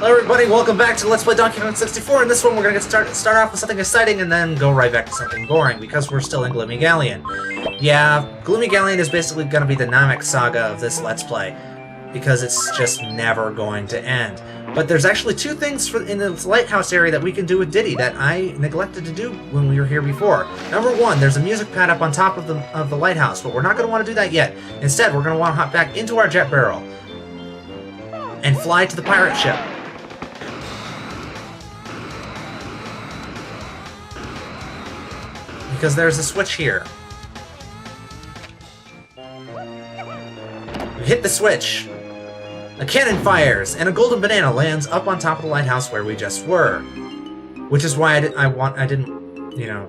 Hello everybody, welcome back to Let's Play Donkey Kong 64. In this one we're going to start off with something exciting and then go right back to something boring because we're still in Gloomy Galleon. Yeah, Gloomy Galleon is basically going to be the Namek saga of this Let's Play because it's just never going to end. But there's actually two things in this lighthouse area that we can do with Diddy that I neglected to do when we were here before. Number one, there's a music pad up on top of the lighthouse, but we're not going to want to do that yet. Instead, we're going to want to hop back into our jet barrel and fly to the pirate ship. Because there's a switch here. We hit the switch. A cannon fires, and a golden banana lands up on top of the lighthouse where we just were. Which is why I didn't, you know,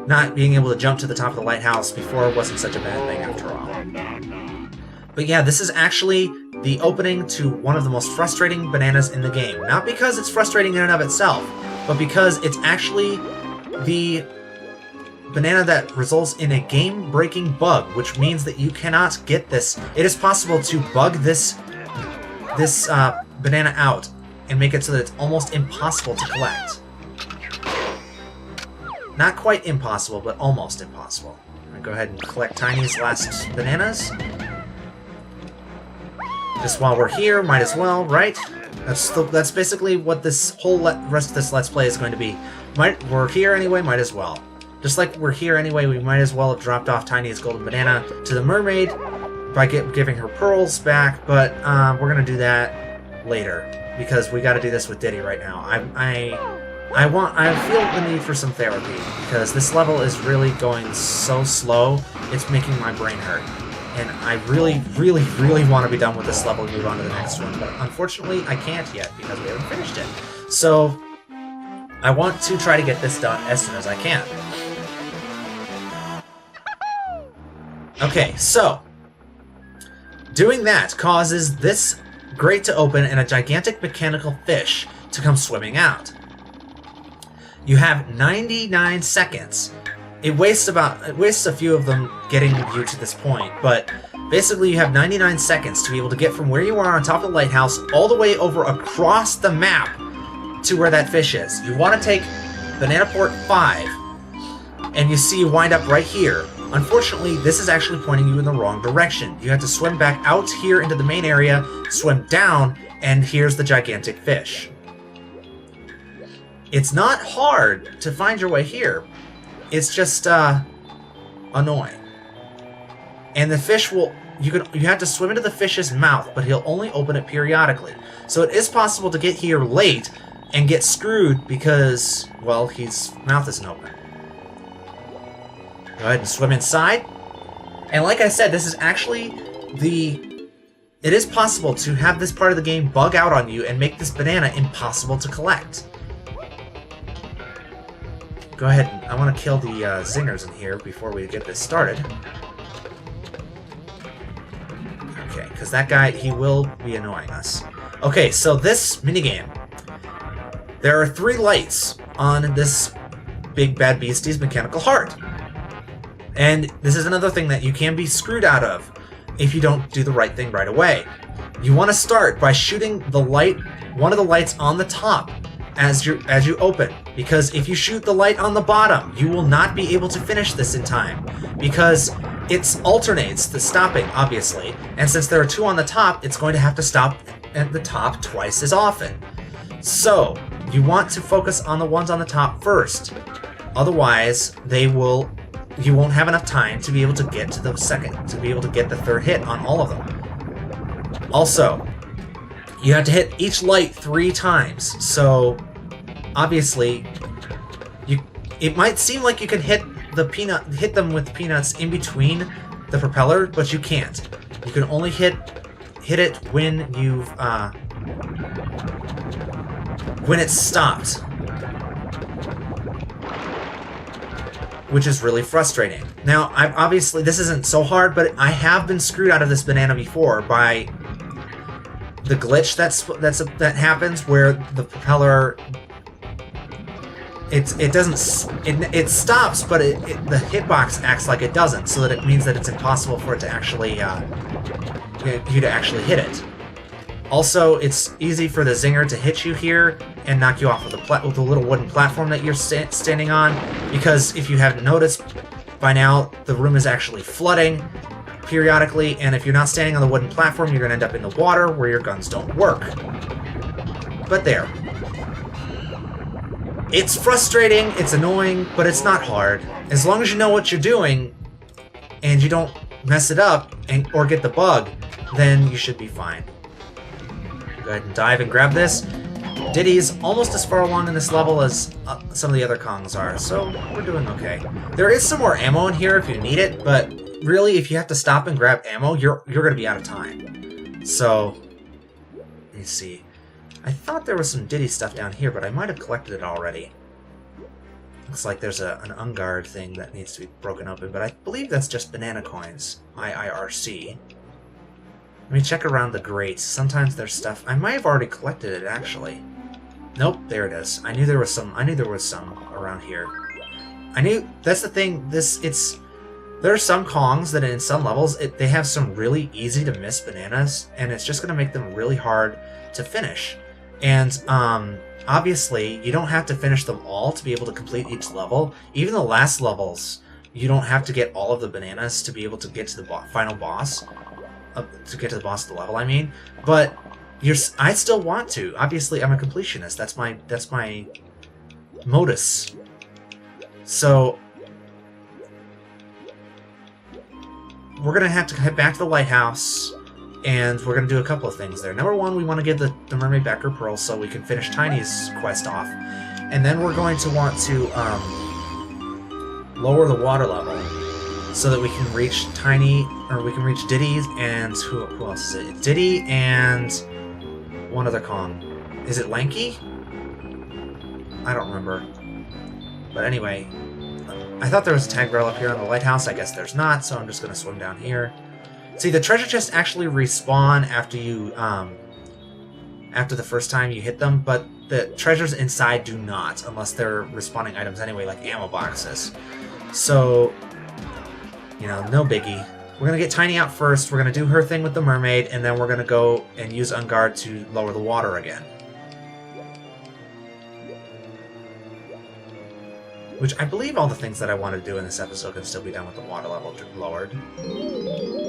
not being able to jump to the top of the lighthouse before wasn't such a bad thing after all. But yeah, this is actually the opening to one of the most frustrating bananas in the game. Not because it's frustrating in and of itself, but because it's actually the banana that results in a game-breaking bug, which means that you cannot get this. It is possible to bug this banana out and make it so that it's almost impossible to collect. Not quite impossible, but almost impossible. I'm gonna go ahead and collect Tiny's last bananas. Just while we're here, might as well, right? That's basically what this whole rest of this Let's Play is going to be. We're here anyway, might as well. Just like we're here anyway, we might as well have dropped off Tiny's golden banana to the mermaid by giving her pearls back, but we're gonna do that later because we got to do this with Diddy right now. I feel the need for some therapy because this level is really going so slow. It's making my brain hurt, and I really, really, really want to be done with this level and move on to the next one. But unfortunately, I can't yet because we haven't finished it. So I want to try to get this done as soon as I can. Okay, so doing that causes this grate to open and a gigantic mechanical fish to come swimming out. You have 99 seconds. It wastes a few of them getting you to this point, but basically you have 99 seconds to be able to get from where you are on top of the lighthouse all the way over across the map to where that fish is. You want to take Banana Port 5, and you see you wind up right here. Unfortunately, this is actually pointing you in the wrong direction. You have to swim back out here into the main area, swim down, and here's the gigantic fish. It's not hard to find your way here. It's just annoying. And the fish will you have to swim into the fish's mouth, but he'll only open it periodically. So it is possible to get here late and get screwed because, well, his mouth isn't open. Go ahead and swim inside. And like I said, this is actually it is possible to have this part of the game bug out on you and make this banana impossible to collect. Go ahead and I want to kill the zingers in here before we get this started. Okay, because that guy, he will be annoying us. Okay, so this minigame. There are 3 lights on this Big Bad Beastie's mechanical heart. And this is another thing that you can be screwed out of if you don't do the right thing right away. You want to start by shooting the light, one of the lights on the top as you open, because if you shoot the light on the bottom, you will not be able to finish this in time because it alternates the stopping, obviously, and since there are 2 on the top, it's going to have to stop at the top twice as often. So you want to focus on the ones on the top first, otherwise you won't have enough time to be able to get to the the third hit on all of them. Also, you have to hit each light 3 times, so obviously it might seem like you can hit them with peanuts in between the propeller, but you can't. You can only hit it when it's stopped, which is really frustrating. Now, obviously this isn't so hard, but I have been screwed out of this banana before by the glitch that happens where the propeller it stops, but the hitbox acts like it doesn't, so that it means that it's impossible for it to actually you to actually hit it. Also, it's easy for the zinger to hit you here and knock you off with the little wooden platform that you're standing on, because if you haven't noticed by now, the room is actually flooding periodically, and if you're not standing on the wooden platform, you're going to end up in the water where your guns don't work. But there. It's frustrating, it's annoying, but it's not hard. As long as you know what you're doing, and you don't mess it up or get the bug, then you should be fine. Go ahead and dive and grab this. Diddy's almost as far along in this level as some of the other Kongs are, so we're doing okay. There is some more ammo in here if you need it, but really, if you have to stop and grab ammo, you're going to be out of time. So, let me see. I thought there was some Diddy stuff down here, but I might have collected it already. Looks like there's an unguard thing that needs to be broken open, but I believe that's just banana coins. IIRC. Let me check around the grates. Sometimes there's stuff. I might have already collected it, actually. Nope, there it is. I knew there was some around here. I knew that's the thing. There are some Kongs that in some levels they have some really easy to miss bananas, and it's just going to make them really hard to finish. And obviously, you don't have to finish them all to be able to complete each level. Even the last levels, you don't have to get all of the bananas to be able to get to the final boss. To get to the boss of the level, I mean. But I still want to. Obviously, I'm a completionist. That's my modus. So we're gonna have to head back to the lighthouse. And we're going to do a couple of things there. Number one, we want to give the mermaid back her pearls so we can finish Tiny's quest off. And then we're going to want to lower the water level so that we can reach Diddy and... Who else is it? It's Diddy and one other Kong. Is it Lanky? I don't remember. But anyway, I thought there was a tag barrel up here on the lighthouse. I guess there's not, so I'm just going to swim down here. See, the treasure chests actually respawn after you, after the first time you hit them, but the treasures inside do not, unless they're respawning items anyway, like ammo boxes. So, you know, no biggie. We're gonna get Tiny out first, we're gonna do her thing with the mermaid, and then we're gonna go and use Unguard to lower the water again. Which I believe all the things that I want to do in this episode can still be done with the water level lowered.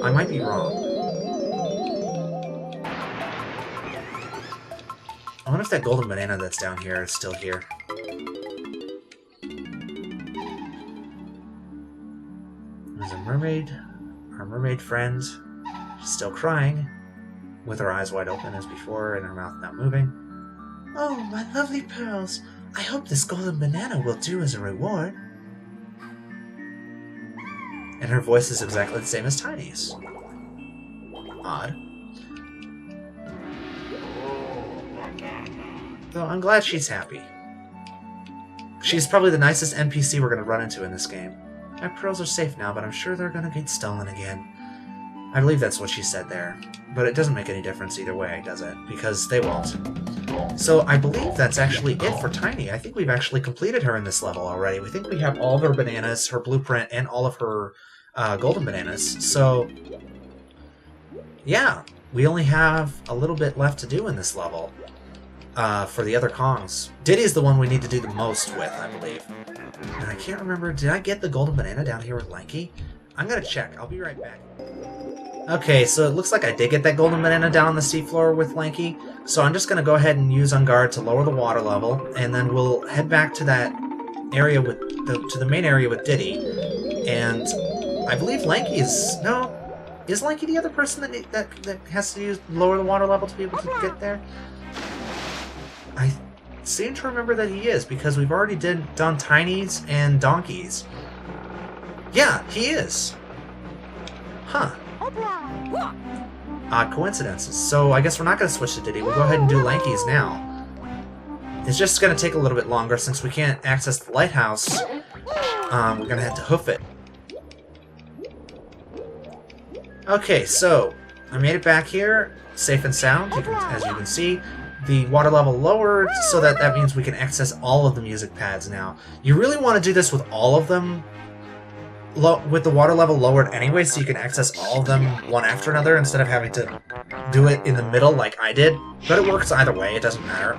I might be wrong. I wonder if that golden banana that's down here is still here. There's a mermaid. Our mermaid friend. She's still crying. With her eyes wide open as before and her mouth not moving. Oh, my lovely pearls. I hope this golden banana will do as a reward. And her voice is exactly the same as Tiny's. Odd. Though I'm glad she's happy. She's probably the nicest NPC we're going to run into in this game. My pearls are safe now, but I'm sure they're going to get stolen again. I believe that's what she said there. But it doesn't make any difference either way, does it? Because they won't. So I believe that's actually it for Tiny. I think we've actually completed her in this level already. We think we have all of her bananas, her blueprint, and all of her golden bananas. So, yeah, we only have a little bit left to do in this level for the other Kongs. Diddy's the one we need to do the most with, I believe. And I can't remember, did I get the golden banana down here with Lanky? I'm going to check. I'll be right back. Okay, so it looks like I did get that golden banana down on the seafloor with Lanky. So I'm just going to go ahead and use Unguard to lower the water level, and then we'll head back to that area with to the main area with Diddy. And I believe Lanky is... No, is Lanky the other person that has to lower the water level to be able to get there? I seem to remember that he is, because we've already done Tiny's and Donkey's. Yeah, he is. Huh. Odd coincidences. So I guess we're not going to switch to Diddy. We'll go ahead and do Lanky's now. It's just going to take a little bit longer since we can't access the lighthouse. We're going to have to hoof it. Okay, so I made it back here, safe and sound. As you can see, the water level lowered, so that means we can access all of the music pads now. You really want to do this with all of them. with the water level lowered anyway, so you can access all of them one after another instead of having to do it in the middle like I did. But it works either way, it doesn't matter.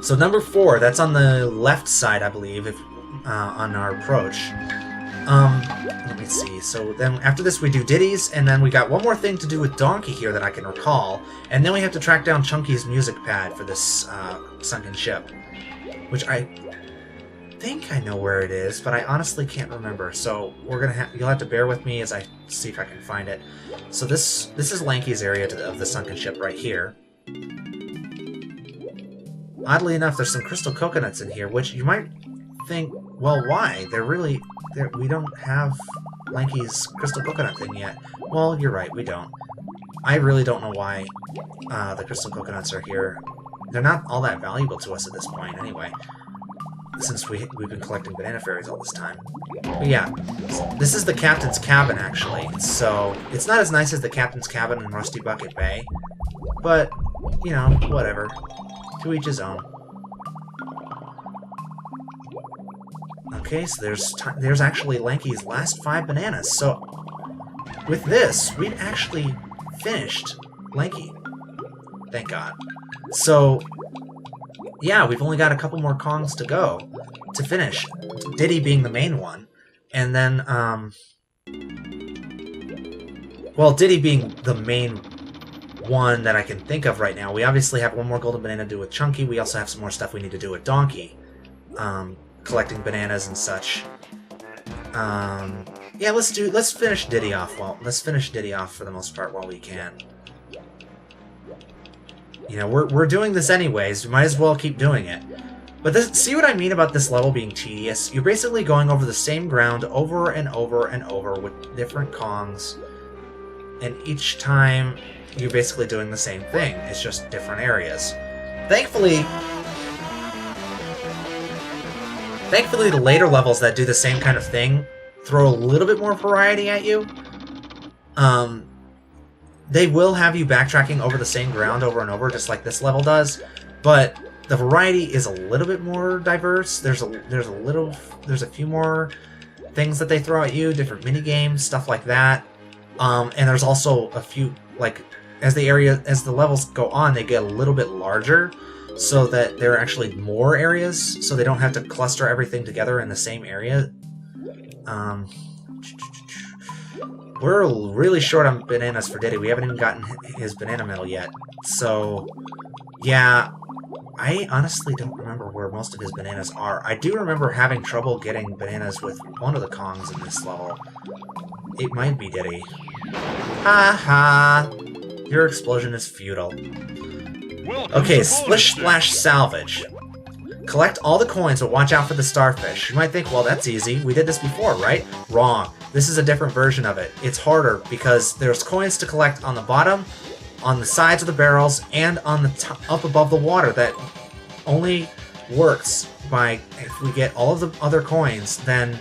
So number 4, that's on the left side, I believe, if on our approach. Let me see. So then after this we do Diddy's, and then we got one more thing to do with Donkey here that I can recall, and then we have to track down Chunky's music pad for this sunken ship, which I think I know where it is, but I honestly can't remember. So you'll have to bear with me as I see if I can find it. So this is Lanky's area of the sunken ship right here. Oddly enough, there's some crystal coconuts in here, which you might think, well, why? We don't have Lanky's crystal coconut thing yet. Well, you're right, we don't. I really don't know why the crystal coconuts are here. They're not all that valuable to us at this point, anyway, since we've been collecting banana fairies all this time. But yeah, this is the captain's cabin, actually. So it's not as nice as the captain's cabin in Rusty Bucket Bay, but, you know, whatever. To each his own. Okay, so there's actually Lanky's last 5 bananas. So with this, we've actually finished Lanky. Thank God. So yeah, we've only got a couple more Kongs to go to finish. Diddy being the main one, and then well, Diddy being the main one that I can think of right now. We obviously have one more golden banana to do with Chunky. We also have some more stuff we need to do with Donkey. Collecting bananas and such. Yeah, let's finish Diddy off. Well, let's finish Diddy off for the most part while we can. You know, we're doing this anyways. We might as well keep doing it. But see what I mean about this level being tedious? You're basically going over the same ground over and over and over with different Kongs, and each time you're basically doing the same thing. It's just different areas. Thankfully, the later levels that do the same kind of thing throw a little bit more variety at you. They will have you backtracking over the same ground over and over, just like this level does, but the variety is a little bit more diverse. There's a few more things that they throw at you, different mini games, stuff like that. And there's also a few, like, as the levels go on, they get a little bit larger, so that there are actually more areas, so they don't have to cluster everything together in the same area. We're really short on bananas for Diddy. We haven't even gotten his banana medal yet. So, yeah, I honestly don't remember where most of his bananas are. I do remember having trouble getting bananas with one of the Kongs in this level. It might be Diddy. Ha ha! Your explosion is futile. Okay, Splish Splash Salvage. Collect all the coins, but watch out for the starfish. You might think, well, that's easy. We did this before, right? Wrong. This is a different version of it. It's harder because there's coins to collect on the bottom, on the sides of the barrels, and on the up above the water. That only works by if we get all of the other coins. Then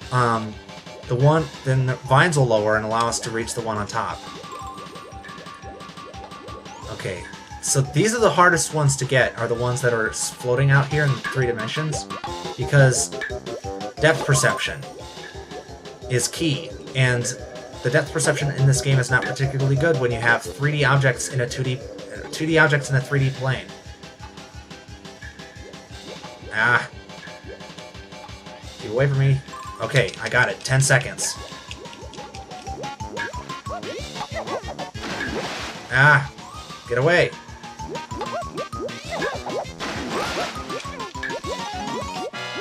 the vines will lower and allow us to reach the one on top. Okay. So these are the hardest ones to get, are the ones that are floating out here in 3 dimensions, because depth perception is key, and the depth perception in this game is not particularly good when you have 3D objects in a 2D objects in a 3D plane. Ah. Get away from me. Okay, I got it. 10 seconds. Ah. Get away.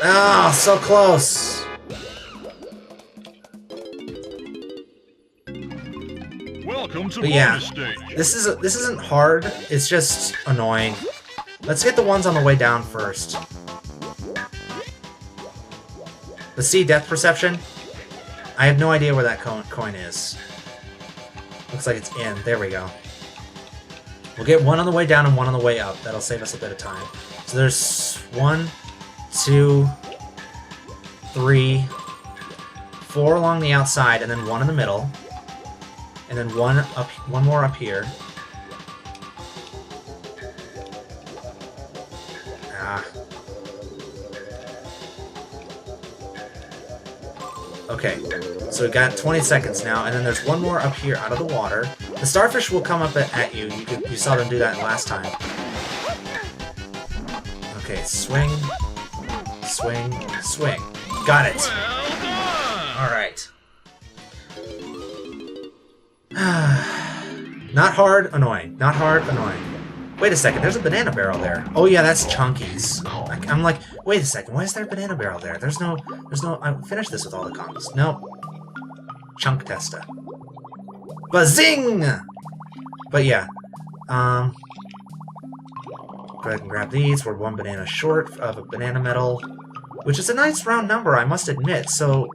Oh, so close. Welcome to bonus stage. This isn't hard. It's just annoying. Let's get the ones on the way down first. But see, depth perception. I have no idea where that coin is. Looks like it's in. There we go. We'll get one on the way down and one on the way up. That'll save us a bit of time. So there's 1, 2, 3, 4 along the outside, and then 1 in the middle, and then one more up here. Ah. Okay, so we've got 20 seconds now, and then there's one more up here out of the water. The starfish will come up at you. You saw them do that last time. Okay, swing, swing, swing. Got it. Well done. All right. Not hard, annoying. Not hard, annoying. Wait a second, there's a banana barrel there. Oh yeah, that's Chunky's. I'm like, wait a second, why is there a banana barrel there? There's no, I finished this with all the Kongs. Nope. Chunk Testa. Bazing! But yeah, go ahead and grab these. We're one banana short of a banana medal, which is a nice round number, I must admit. So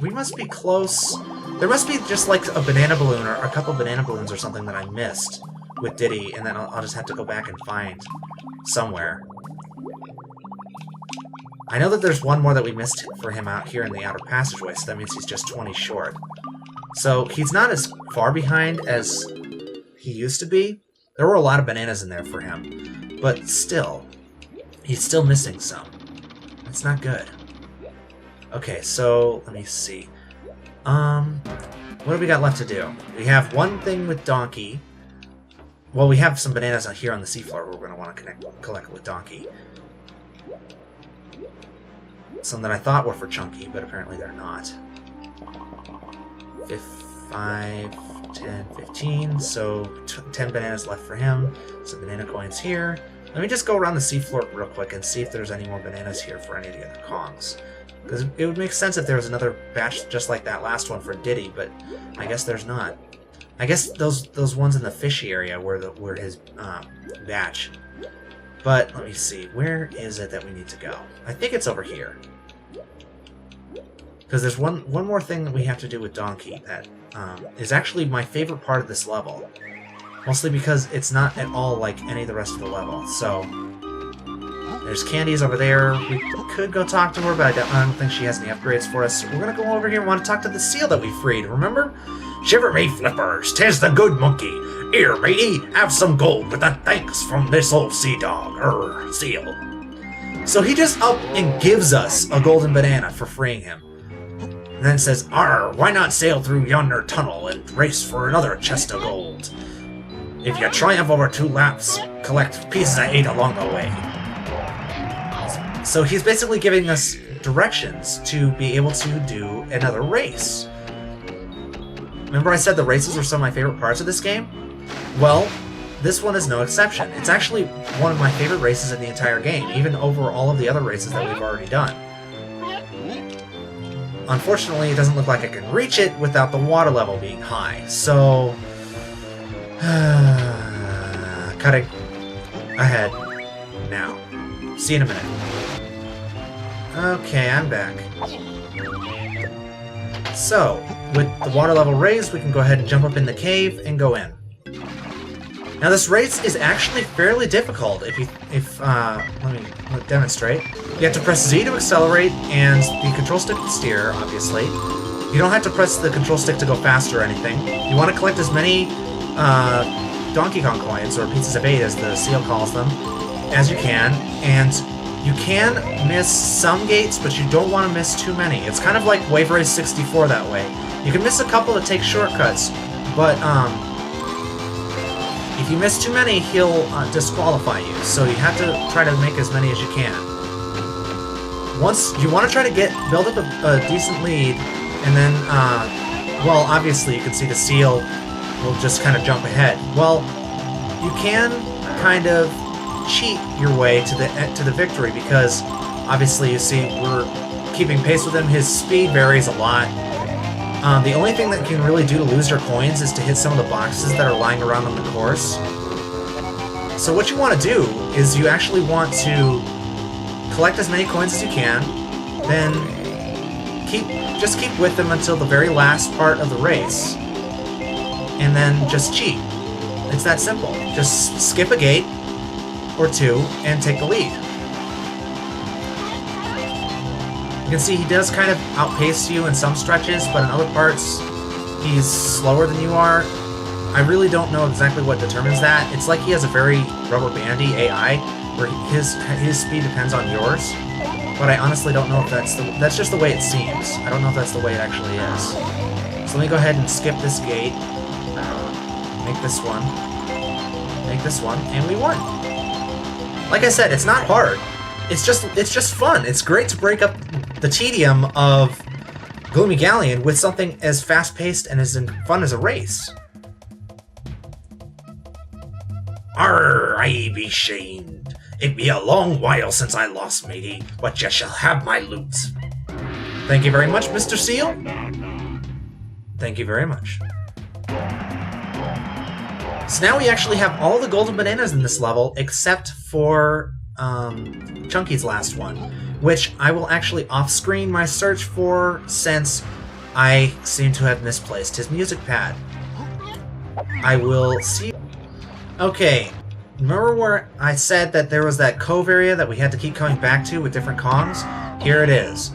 we must be close. There must be just like a banana balloon or a couple banana balloons or something that I missed with Diddy, and then I'll just have to go back and find somewhere. I know that there's one more that we missed for him out here in the outer passageway, so that means he's just 20 short. So he's not as far behind as he used to be. There were a lot of bananas in there for him, but still, he's still missing some. That's not good. Okay, so let me see. What do we got left to do? We have one thing with Donkey. Well, we have some bananas out here on the seafloor we're going to want to collect with Donkey. Some that I thought were for Chunky, but apparently they're not. 5, 10, 15, so 10 bananas left for him. Some banana coins here. Let me just go around the seafloor real quick and see if there's any more bananas here for any of the other Kongs. Because it would make sense if there was another batch just like that last one for Diddy, but I guess there's not. I guess those ones in the fishy area were his batch. But let me see, where is it that we need to go? I think it's over here. Because there's one more thing that we have to do with Donkey that is actually my favorite part of this level. Mostly because it's not at all like any of the rest of the level. So there's Candies over there. We could go talk to her, but I don't think she has any upgrades for us. So we're gonna go over here and want to talk to the seal that we freed, remember? Shiver me flippers, 'tis the good monkey. Here, matey, have some gold with a thanks from this old sea dog, seal. So he just up and gives us a golden banana for freeing him. And then says, Arr, why not sail through yonder tunnel and race for another chest of gold? If you triumph over 2 laps, collect pieces of 8 along the way. so he's basically giving us directions to be able to do another race. Remember I said the races were some of my favorite parts of this game? Well, this one is no exception. It's actually one of my favorite races in the entire game, even over all of the other races that we've already done. Unfortunately, it doesn't look like I can reach it without the water level being high, so... cutting ahead now. See you in a minute. Okay, I'm back. So, with the water level raised, we can go ahead and jump up in the cave and go in. Now this race is actually fairly difficult let me demonstrate. You have to press Z to accelerate and the control stick to steer, obviously. You don't have to press the control stick to go fast or anything. You want to collect as many Donkey Kong coins, or pieces of 8 as the seal calls them, as you can, and you can miss some gates, but you don't want to miss too many. It's kind of like Wave Race 64 that way. You can miss a couple to take shortcuts, but if you miss too many, he'll disqualify you, so you have to try to make as many as you can. Once you want to try to build up a decent lead, and then, well, obviously you can see the seal will just kind of jump ahead. Well, you can kind of cheat your way to the victory, because obviously you see we're keeping pace with him. His speed varies a lot. The only thing that can really do to lose your coins is to hit some of the boxes that are lying around on the course. So what you want to do is you actually want to collect as many coins as you can, then just keep with them until the very last part of the race, and then just cheat. It's that simple. Just skip a gate or 2 and take the lead. You can see he does kind of outpace you in some stretches, but in other parts he's slower than you are. I really don't know exactly what determines that. It's like he has a very rubber bandy AI, where his speed depends on yours. but I honestly don't know if that's just the way it seems. I don't know if that's the way it actually is. So let me go ahead and skip this gate. Make this one. Make this one, and we won. Like I said, it's not hard. It's just fun. It's great to break up the tedium of Gloomy Galleon with something as fast-paced and as fun as a race. Arr, I be shamed. It be a long while since I lost, matey, but ye shall have my loot. Thank you very much, Mr. Seal. Thank you very much. So now we actually have all the golden bananas in this level, except for Chunky's last one, which I will actually off-screen my search for since I seem to have misplaced his music pad. I will see... Okay, remember where I said that there was that cove area that we had to keep coming back to with different Kongs? Here it is.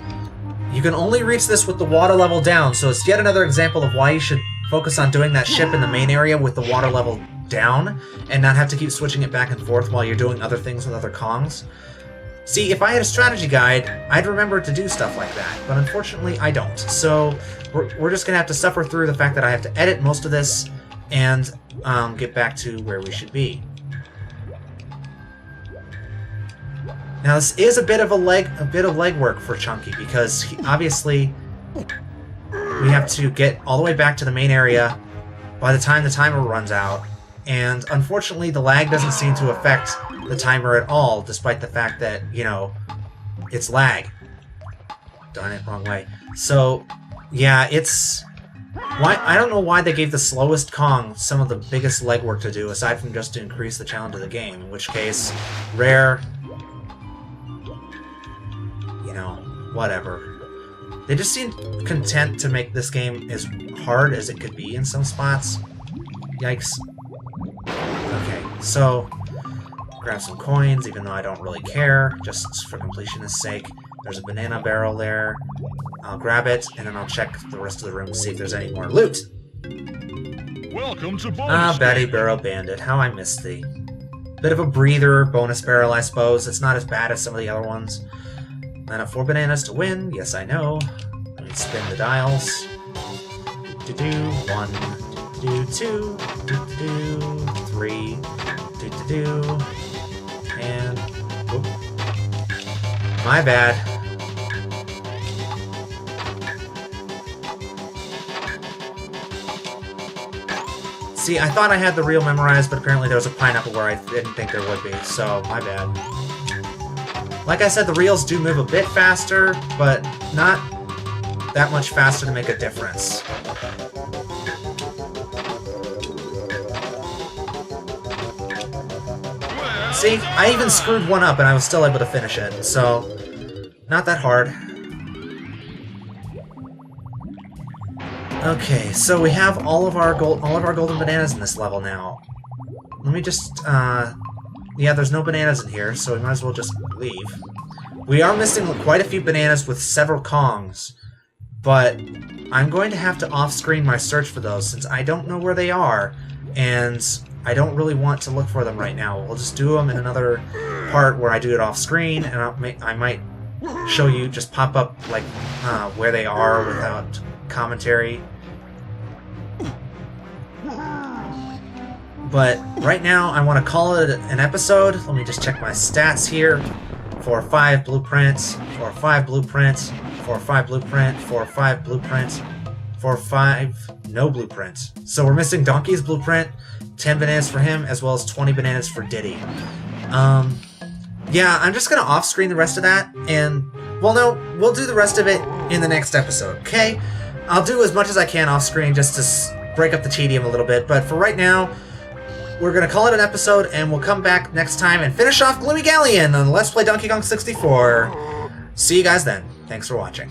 You can only reach this with the water level down, so it's yet another example of why you should focus on doing that ship in the main area with the water level down, and not have to keep switching it back and forth while you're doing other things with other Kongs. See, if I had a strategy guide, I'd remember to do stuff like that, but unfortunately I don't. So we're just going to have to suffer through the fact that I have to edit most of this and get back to where we should be. Now this is a bit of legwork for Chunky, because obviously we have to get all the way back to the main area by the time the timer runs out, and unfortunately the lag doesn't seem to affect the timer at all, despite the fact that, you know, it's lag. Darn it, wrong way. So, yeah, it's... I don't know why they gave the slowest Kong some of the biggest legwork to do, aside from just to increase the challenge of the game, in which case, rare... You know, whatever. They just seem content to make this game as hard as it could be in some spots. Yikes. Okay, so... grab some coins, even though I don't really care, just for completionist's sake. There's a banana barrel there. I'll grab it, and then I'll check the rest of the room to see if there's any more loot. Welcome to bonus Betty Barrel Bandit, how I missed thee. Bit of a breather, bonus barrel, I suppose. It's not as bad as some of the other ones. And 4 bananas to win, yes I know. Let me spin the dials. Do-do, 1, do-do, 2, do-do, 3, do-do, and... Oop. My bad. See, I thought I had the reel memorized, but apparently there was a pineapple where I didn't think there would be, so my bad. Like I said, the reels do move a bit faster, but not that much faster to make a difference. See, I even screwed one up and I was still able to finish it, so not that hard. Okay, so we have all of our golden bananas in this level now. Let me just yeah, there's no bananas in here, so we might as well just leave. We are missing quite a few bananas with several Kongs, but I'm going to have to off-screen my search for those since I don't know where they are, and I don't really want to look for them right now. We'll just do them in another part where I do it off-screen, and I might show you, just pop up like where they are without commentary. But right now, I want to call it an episode. Let me just check my stats here. 4 or 5 blueprints, 4 or 5 blueprints, 4 or 5 blueprints, 4 or 5 blueprints, 4 or 5 no blueprints. So we're missing Donkey's blueprint, 10 bananas for him, as well as 20 bananas for Diddy. Yeah, I'm just going to off-screen the rest of that, and, well, no, we'll do the rest of it in the next episode, okay? I'll do as much as I can off-screen just to break up the tedium a little bit, but for right now, we're going to call it an episode, and we'll come back next time and finish off Gloomy Galleon on Let's Play Donkey Kong 64. See you guys then. Thanks for watching.